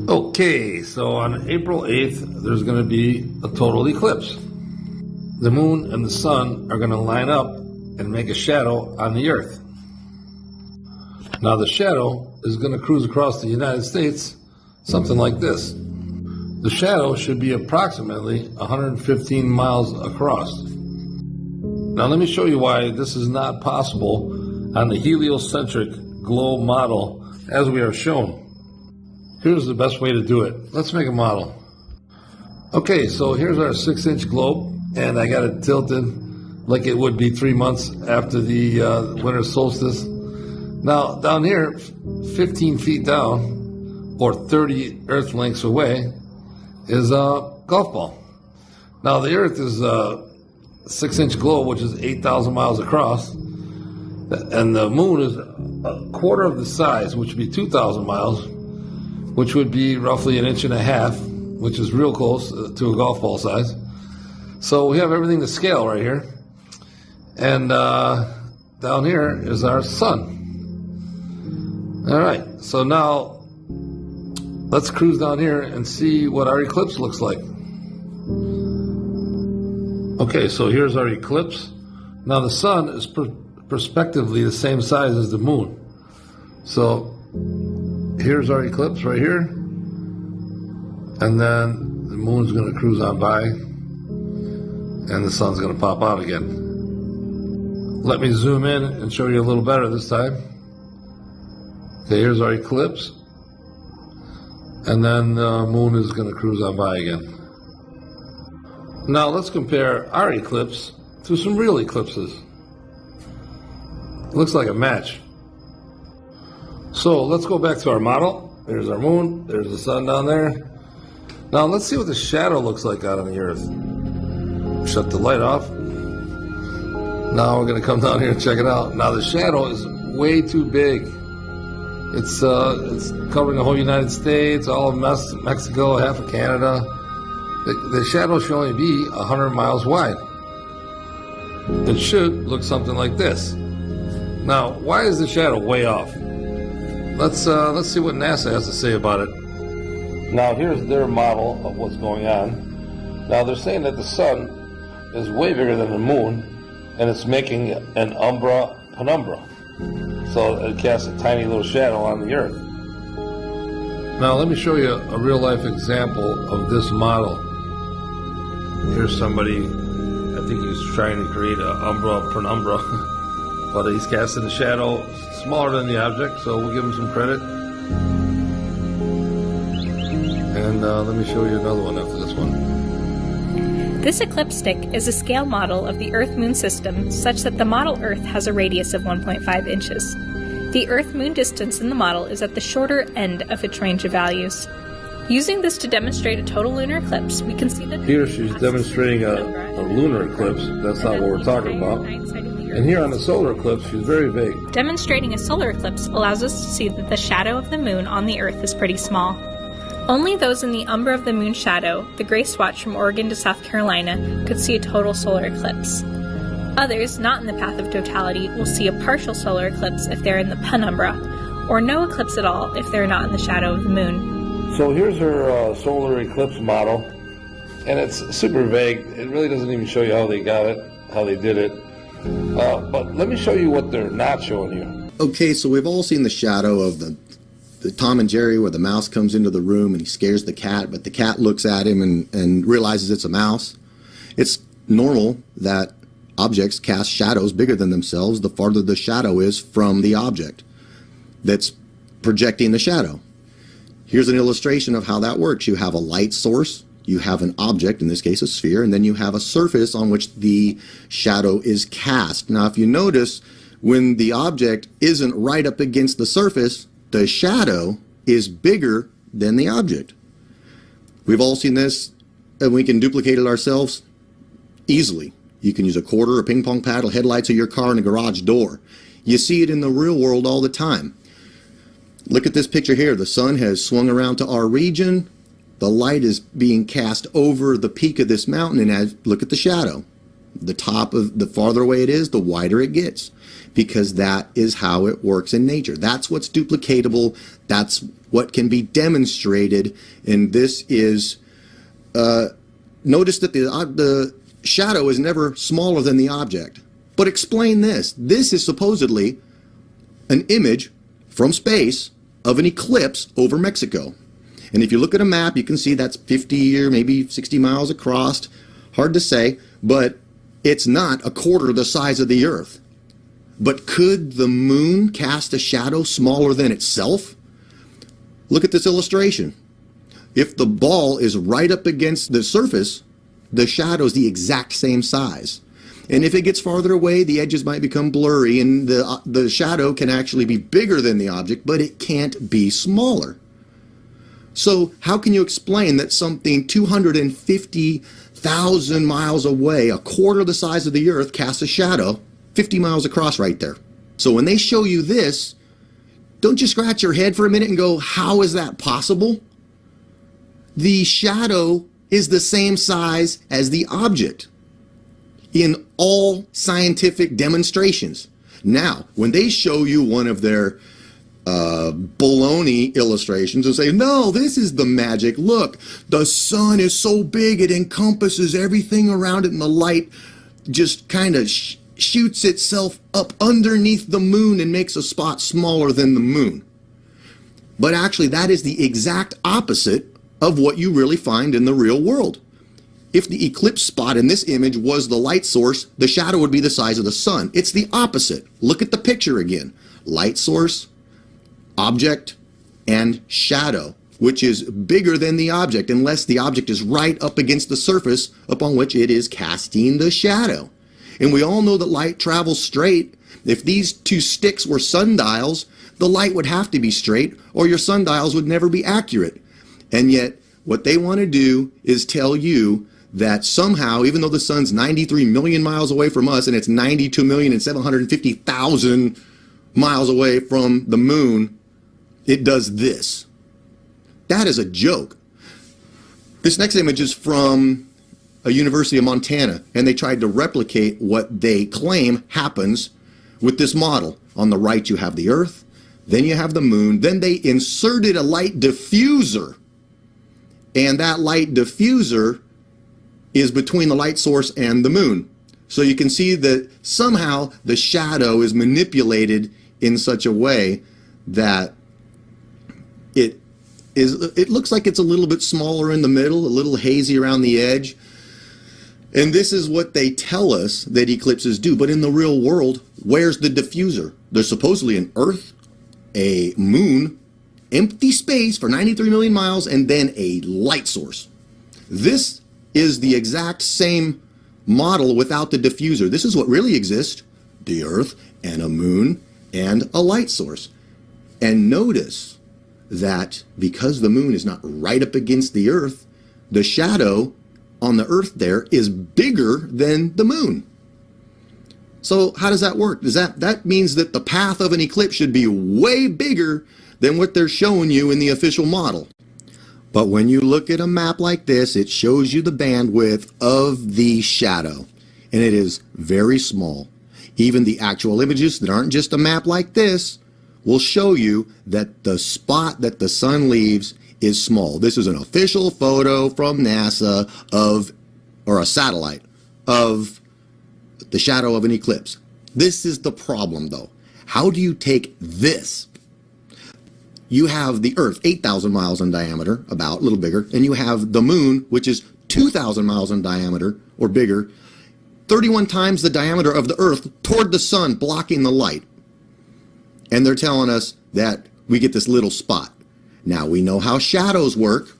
Okay, so on April 8th, there's going to be a total eclipse. The moon and the sun are going to line up and make a shadow on the earth. Now the shadow is going to cruise across the United States, something like this. The shadow should be approximately 115 miles across. Now let me show you why this is not possible on the heliocentric globe model as we are shown. Here's the best way to do it. Let's make a model. Okay, so here's our 6-inch globe, and I got it tilted like it would be 3 months after the winter solstice. Now down here, 15 feet down, or 30 Earth lengths away, is a golf ball. Now the Earth is a 6-inch globe, which is 8,000 miles across, and the moon is a quarter of the size, which would be 2,000 miles, which would be roughly 1.5 inches, which is real close to a golf ball size. So we have everything to scale right here. And down here is our sun. All right, so now let's cruise down here and see what our eclipse looks like. Okay, so here's our eclipse. Now the sun is prospectively the same size as the moon. So here's our eclipse right here, and then the moon's going to cruise on by, and the sun's going to pop out again. Let me zoom in and show you a little better this time. Okay, here's our eclipse, and then the moon is going to cruise on by again. Now let's compare our eclipse to some real eclipses. It looks like a match. So let's go back to our model. There's our moon, there's the sun down there. Now let's see what the shadow looks like out on the earth. Shut the light off. Now we're going to come down here and check it out. Now the shadow is way too big. It's covering the whole United States, all of Mexico, half of Canada. The shadow should only be 100 miles wide. It should look something like this. Now, why is the shadow way off? Let's see what NASA has to say about it. Now here's their model of what's going on. Now they're saying that the sun is way bigger than the moon, and it's making an umbra penumbra. So it casts a tiny little shadow on the earth. Now let me show you a real life example of this model. Here's somebody, I think he's trying to create an umbra penumbra, but he's casting a shadow smaller than the object, so we'll give him some credit. And let me show you another one after this one. This eclipse stick is a scale model of the Earth-Moon system such that the model Earth has a radius of 1.5 inches. The Earth-Moon distance in the model is at the shorter end of its range of values. Using this to demonstrate a total lunar eclipse, we can see that here she's demonstrating a lunar eclipse. That's not what we're talking about. And here on the solar eclipse, she's very vague. Demonstrating a solar eclipse allows us to see that the shadow of the moon on the Earth is pretty small. Only those in the umbra of the moon shadow, the gray swatch from Oregon to South Carolina, could see a total solar eclipse. Others, not in the path of totality, will see a partial solar eclipse if they're in the penumbra, or no eclipse at all if they're not in the shadow of the moon. So here's her solar eclipse model, and it's super vague. It really doesn't even show you how they got it, how they did it. But let me show you what they're not showing you. Okay, so we've all seen the shadow of the Tom and Jerry where the mouse comes into the room and he scares the cat, but the cat looks at him and realizes it's a mouse. It's normal that objects cast shadows bigger than themselves the farther the shadow is from the object that's projecting the shadow. Here's an illustration of how that works. You have a light source, you have an object, in this case a sphere, and then you have a surface on which the shadow is cast. Now if you notice, when the object isn't right up against the surface, the shadow is bigger than the object. We've all seen this, and we can duplicate it ourselves easily. You can use a quarter, a ping pong paddle, headlights of your car, and a garage door. You see it in the real world all the time. Look at this picture here. The sun has swung around to our region. The light is being cast over the peak of this mountain, and look at the shadow. The farther away it is, the wider it gets. because that is how it works in nature. That's what's duplicatable. That's what can be demonstrated. And this is, notice that the shadow is never smaller than the object. But explain this. This is supposedly an image from space of an eclipse over Mexico. And if you look at a map, you can see that's 50 or maybe 60 miles across. Hard to say, but it's not a quarter the size of the Earth. But could the moon cast a shadow smaller than itself? Look at this illustration. If the ball is right up against the surface, the shadow is the exact same size. And if it gets farther away, the edges might become blurry, and the shadow can actually be bigger than the object, but it can't be smaller. So how can you explain that something 250,000 miles away, a quarter the size of the Earth, casts a shadow 50 miles across right there? So when they show you this, don't you scratch your head for a minute and go, how is that possible? The shadow is the same size as the object in all scientific demonstrations. Now, when they show you one of their baloney illustrations and say, no, this is the magic. Look, the sun is so big it encompasses everything around it, and the light just kind of shoots itself up underneath the moon and makes a spot smaller than the moon. But actually, that is the exact opposite of what you really find in the real world. If the eclipse spot in this image was the light source, the shadow would be the size of the sun. It's the opposite. Look at the picture again. Light source, object, and shadow, which is bigger than the object unless the object is right up against the surface upon which it is casting the shadow. And we all know that light travels straight. If these two sticks were sundials, the light would have to be straight, or your sundials would never be accurate. And yet, what they want to do is tell you that somehow, even though the sun's 93 million miles away from us and it's 92,750,000 miles away from the moon, it does this. That is a joke. This next image is from a University of Montana, and they tried to replicate what they claim happens with this model. On the right, you have the Earth, then you have the moon, then they inserted a light diffuser, and that light diffuser is between the light source and the moon. So you can see that somehow the shadow is manipulated in such a way that it looks like it's a little bit smaller in the middle, a little hazy around the edge. And this is what they tell us that eclipses do. But in the real world, where's the diffuser? There's supposedly an Earth, a moon, empty space for 93 million miles, and then a light source. This is the exact same model without the diffuser. This is what really exists: the Earth and a moon and a light source. And notice that because the moon is not right up against the Earth, the shadow on the Earth there is bigger than the moon. So how does that work? That means that the path of an eclipse should be way bigger than what they're showing you in the official model. But when you look at a map like this, it shows you the bandwidth of the shadow, and it is very small. Even the actual images that aren't just a map like this will show you that the spot that the sun leaves is small. This is an official photo from NASA or a satellite of the shadow of an eclipse. This is the problem, though. How do you take this? You have the Earth, 8,000 miles in diameter, about, a little bigger, and you have the moon, which is 2,000 miles in diameter, or bigger, 31 times the diameter of the Earth toward the sun, blocking the light. And they're telling us that we get this little spot. Now, we know how shadows work.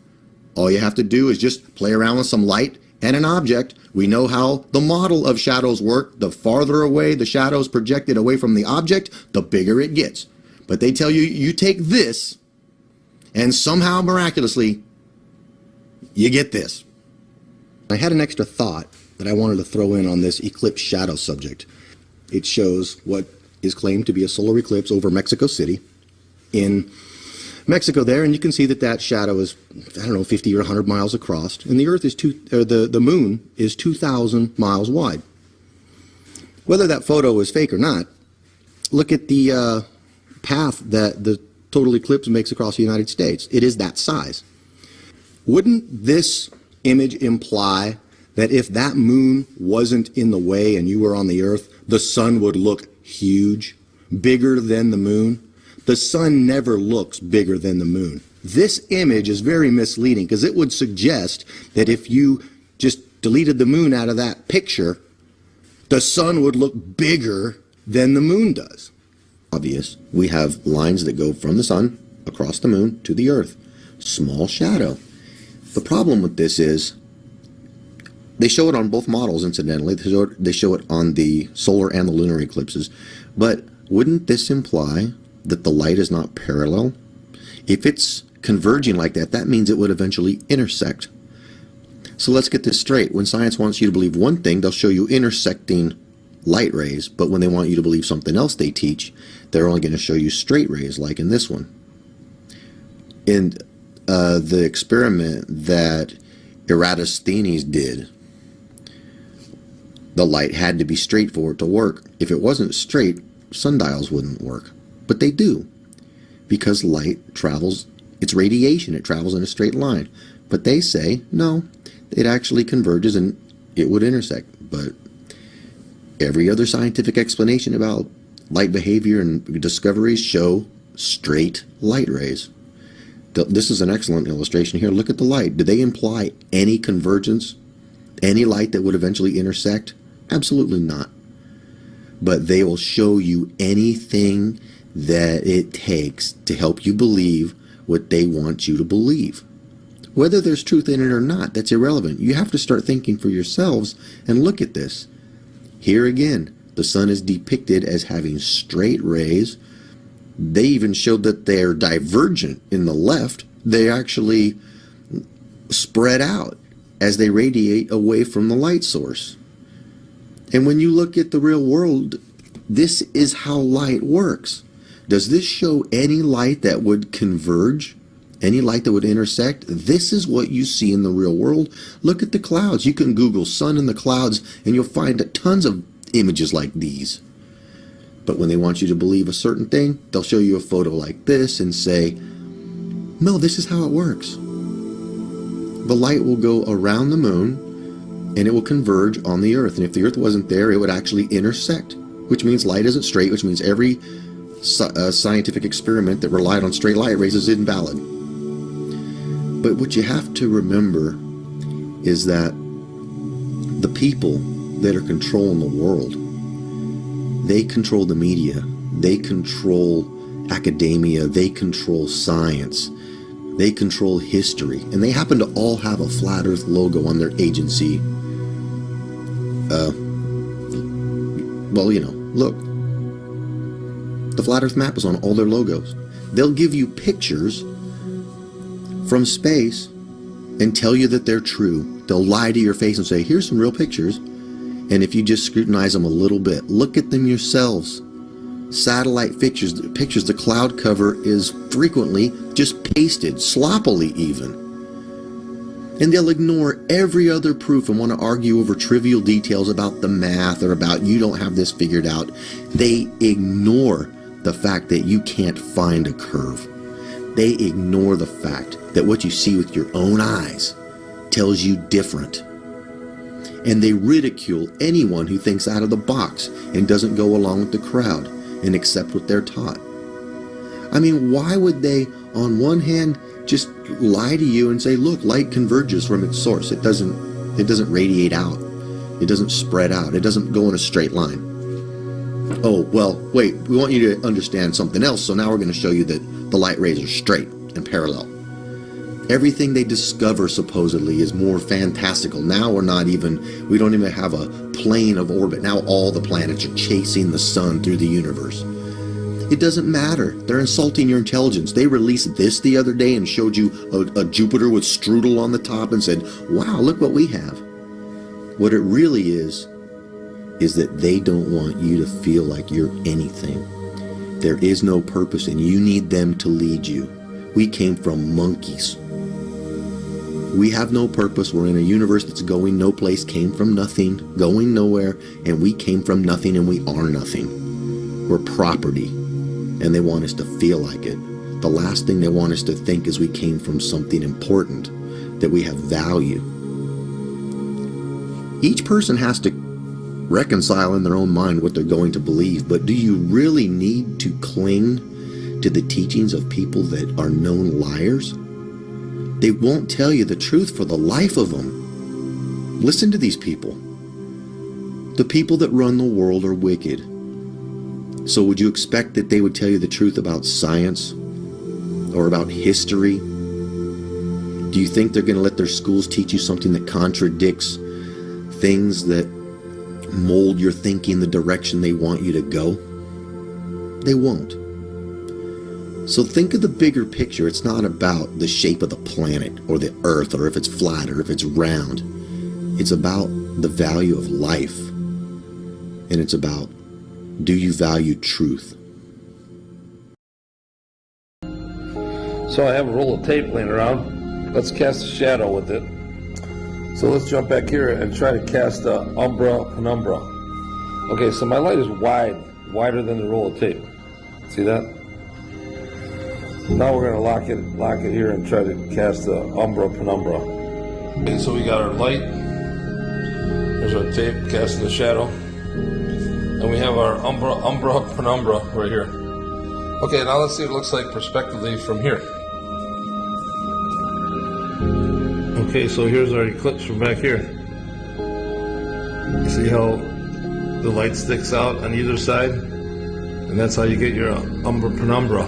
All you have to do is just play around with some light and an object. We know how the model of shadows work. The farther away the shadow is projected away from the object, the bigger it gets. But they tell you, you take this, and somehow, miraculously, you get this. I had an extra thought that I wanted to throw in on this eclipse shadow subject. It shows what is claimed to be a solar eclipse over Mexico City in Mexico there, and you can see that that shadow is, I don't know, 50 or 100 miles across, and the Earth is the moon is 2,000 miles wide. Whether that photo is fake or not, look at the path that the total eclipse makes across the United States. It is that size. Wouldn't this image imply that if that moon wasn't in the way and you were on the Earth, the sun would look huge, bigger than the moon? The sun never looks bigger than the moon. This image is very misleading because it would suggest that if you just deleted the moon out of that picture, the sun would look bigger than the moon does. Obvious. We have lines that go from the sun across the moon to the Earth. Small shadow. The problem with this is they show it on both models, incidentally. They show it on the solar and the lunar eclipses. But wouldn't this imply that the light is not parallel? If it's converging like that, that means it would eventually intersect. So let's get this straight. When science wants you to believe one thing, they'll show you intersecting light rays. But when they want you to believe something else they teach, they're only going to show you straight rays, like in this one. In the experiment that Eratosthenes did, the light had to be straight for it to work. If it wasn't straight, sundials wouldn't work. But they do, because light travels, it's radiation, it travels in a straight line. But they say, no, it actually converges and it would intersect. But every other scientific explanation about light behavior and discoveries show straight light rays. This is an excellent illustration here. Look at the light. Do they imply any convergence? Any light that would eventually intersect? Absolutely not. But they will show you anything that it takes to help you believe what they want you to believe. Whether there's truth in it or not, that's irrelevant. You have to start thinking for yourselves and look at this. Here again, the sun is depicted as having straight rays. They even showed that they're divergent in the left. They actually spread out as they radiate away from the light source. And when you look at the real world, this is how light works. Does this show any light that would converge? Any light that would intersect? This is what you see in the real world. Look at the clouds. You can Google sun in the clouds and you'll find tons of images like these. But when they want you to believe a certain thing, they'll show you a photo like this and say, no, this is how it works. The light will go around the moon and it will converge on the Earth. And if the Earth wasn't there, it would actually intersect, which means light isn't straight, which means every scientific experiment that relied on straight light rays is invalid. But what you have to remember is that the people that are controlling the world, they control the media, they control academia, they control science, they control history, and they happen to all have a flat Earth logo on their agency. Well, you know, look. The flat Earth map is on all their logos. They'll give you pictures from space and tell you that they're true. They'll lie to your face and say, here's some real pictures. And if you just scrutinize them a little bit, look at them yourselves. Satellite pictures, the cloud cover is frequently just pasted, sloppily even. And they'll ignore every other proof and want to argue over trivial details about the math or about you don't have this figured out. They ignore the fact that you can't find a curve. They ignore the fact that what you see with your own eyes tells you different. And they ridicule anyone who thinks out of the box and doesn't go along with the crowd and accept what they're taught. I mean, why would they, on one hand, just lie to you and say, look, light converges from its source. It doesn't radiate out. It doesn't spread out. It doesn't go in a straight line. Oh, well, wait, we want you to understand something else, so now we're going to show you that the light rays are straight and parallel. Everything they discover supposedly is more fantastical. Now we don't even have a plane of orbit. Now all the planets are chasing the sun through the universe. It doesn't matter. They're insulting your intelligence. They released this the other day and showed you a Jupiter with strudel on the top and said, wow, look what we have. What it really is that they don't want you to feel like you're anything. There is no purpose and you need them to lead you. We came from monkeys. We have no purpose. We're in a universe that's going no place, came from nothing, going nowhere, and we came from nothing and we are nothing. We're property, and they want us to feel like it. The last thing they want us to think is we came from something important, that we have value. Each person has to reconcile in their own mind what they're going to believe, but do you really need to cling to the teachings of people that are known liars? They won't tell you the truth for the life of them. Listen to these people. The people that run the world are wicked. So would you expect that they would tell you the truth about science or about history? Do you think they're going to let their schools teach you something that contradicts things that mold your thinking the direction they want you to go? They won't. So think of the bigger picture. It's not about the shape of the planet or the earth or if it's flat or if it's round. It's about the value of life. And it's about, do you value truth? So I have a roll of tape laying around. Let's cast a shadow with it. So let's jump back here and try to cast a umbra penumbra. Okay, so my light is wider than the roll of tape. See that? Now we're going to lock it here and try to cast the umbra penumbra. Okay, so we got our light. There's our tape casting the shadow. And we have our umbra penumbra right here. Okay, now let's see what it looks like prospectively from here. Okay, so here's our eclipse from back here. You see how the light sticks out on either side? And that's how you get your umbra penumbra.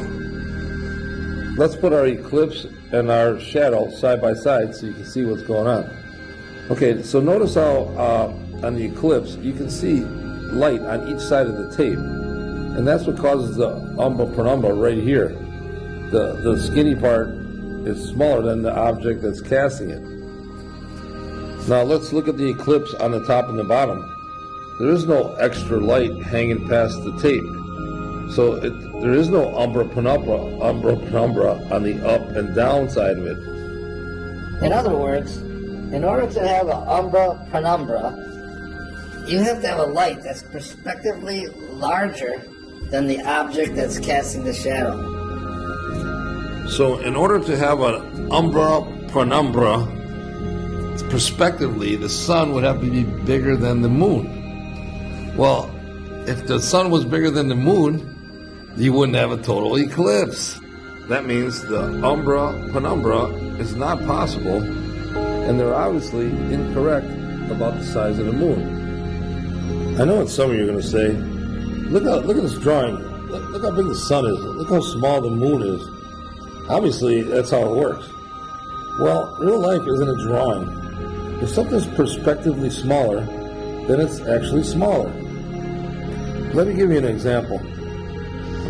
Let's put our eclipse and our shadow side by side so you can see what's going on. Okay, so notice how on the eclipse you can see light on each side of the tape. And that's what causes the umbra penumbra right here. The skinny part is smaller than the object that's casting it. Now let's look at the eclipse on the top and the bottom. There is no extra light hanging past the tape. So there is no umbra penumbra on the up and down side of it. In other words, in order to have an umbra penumbra, you have to have a light that's prospectively larger than the object that's casting the shadow. So in order to have an umbra penumbra, prospectively, the sun would have to be bigger than the moon. Well, if the sun was bigger than the moon, you wouldn't have a total eclipse. That means the umbra penumbra is not possible, and they're obviously incorrect about the size of the moon. I know what some of you are going to say. Look at this drawing. Look how big the sun is. Look how small the moon is. Obviously, that's how it works. Well, real life isn't a drawing. If something's prospectively smaller, then it's actually smaller. Let me give you an example.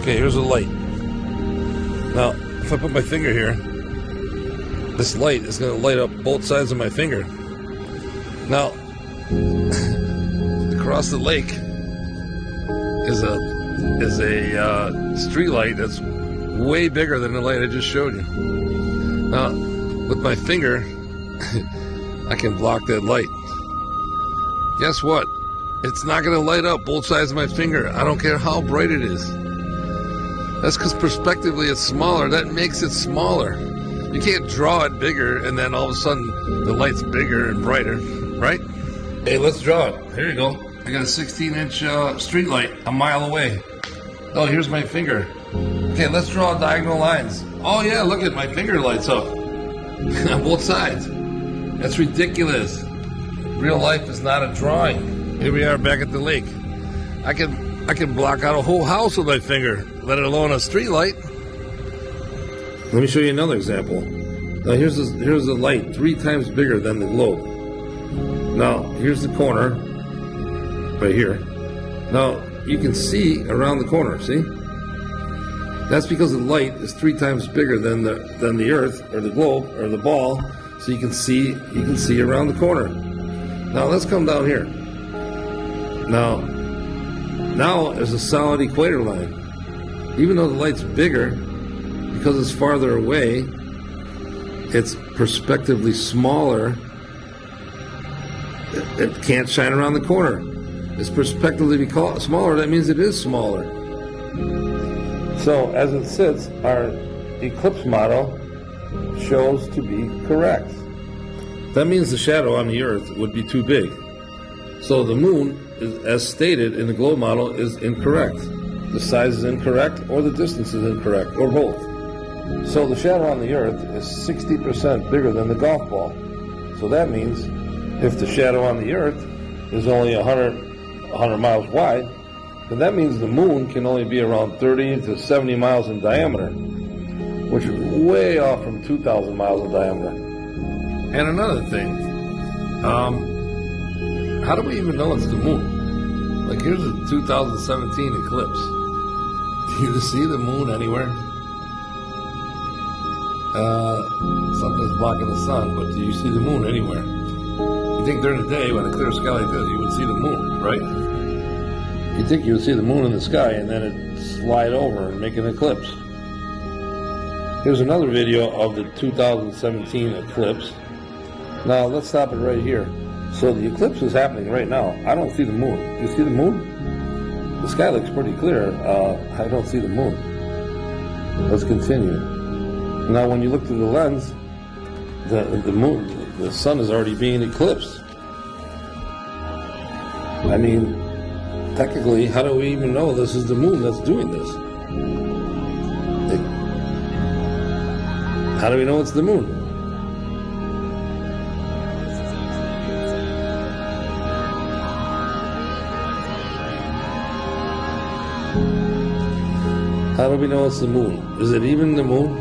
Okay, here's a light. Now, if I put my finger here, this light is going to light up both sides of my finger. Now, across the lake is a street light that's way bigger than the light I just showed you. Now, with my finger, I can block that light. Guess what? It's not going to light up both sides of my finger. I don't care how bright it is. That's because prospectively it's smaller. That makes it smaller. You can't draw it bigger and then all of a sudden the light's bigger and brighter, right? Hey, let's draw it. Here you go. I got a 16-inch street light a mile away. Oh, here's my finger. Okay, let's draw diagonal lines. Oh yeah, look at my finger lights up on both sides. That's ridiculous. Real life is not a drawing. Here we are back at the lake. I can block out a whole house with my finger, let alone a street light. Let me show you another example. Now here's the light 3 times bigger than the globe. Now here's the corner, right here. Now you can see around the corner. See? That's because the light is 3 times bigger than the Earth or the globe or the ball, so you can see around the corner. Now let's come down here. Now there's a solid equator line. Even though the light's bigger, because it's farther away, it's prospectively smaller. It can't shine around the corner. It's prospectively smaller, that means it is smaller. So as it sits, our eclipse model shows to be correct. That means the shadow on the Earth would be too big. So the moon, as stated in the globe model, is incorrect. The size is incorrect, or the distance is incorrect, or both. So the shadow on the Earth is 60% bigger than the golf ball. So that means if the shadow on the Earth is only 100 miles wide, then that means the moon can only be around 30 to 70 miles in diameter, which is way off from 2,000 miles in diameter. And another thing, how do we even know it's the moon? Like, here's a 2017 eclipse. Do you see the moon anywhere? Something's blocking the sun, but do you see the moon anywhere? You think during the day, when a clear sky like this, you would see the moon, right? You think you would see the moon in the sky, and then it'd slide over and make an eclipse. Here's another video of the 2017 eclipse. Now, let's stop it right here. So the eclipse is happening right now. I don't see the moon. Do you see the moon? The sky looks pretty clear. I don't see the moon. Let's continue. Now, when you look through the lens, the moon, the sun is already being eclipsed. I mean, technically, how do we even know this is the moon that's doing this? How do we know it's the moon? How do we know it's the moon? Is it even the moon?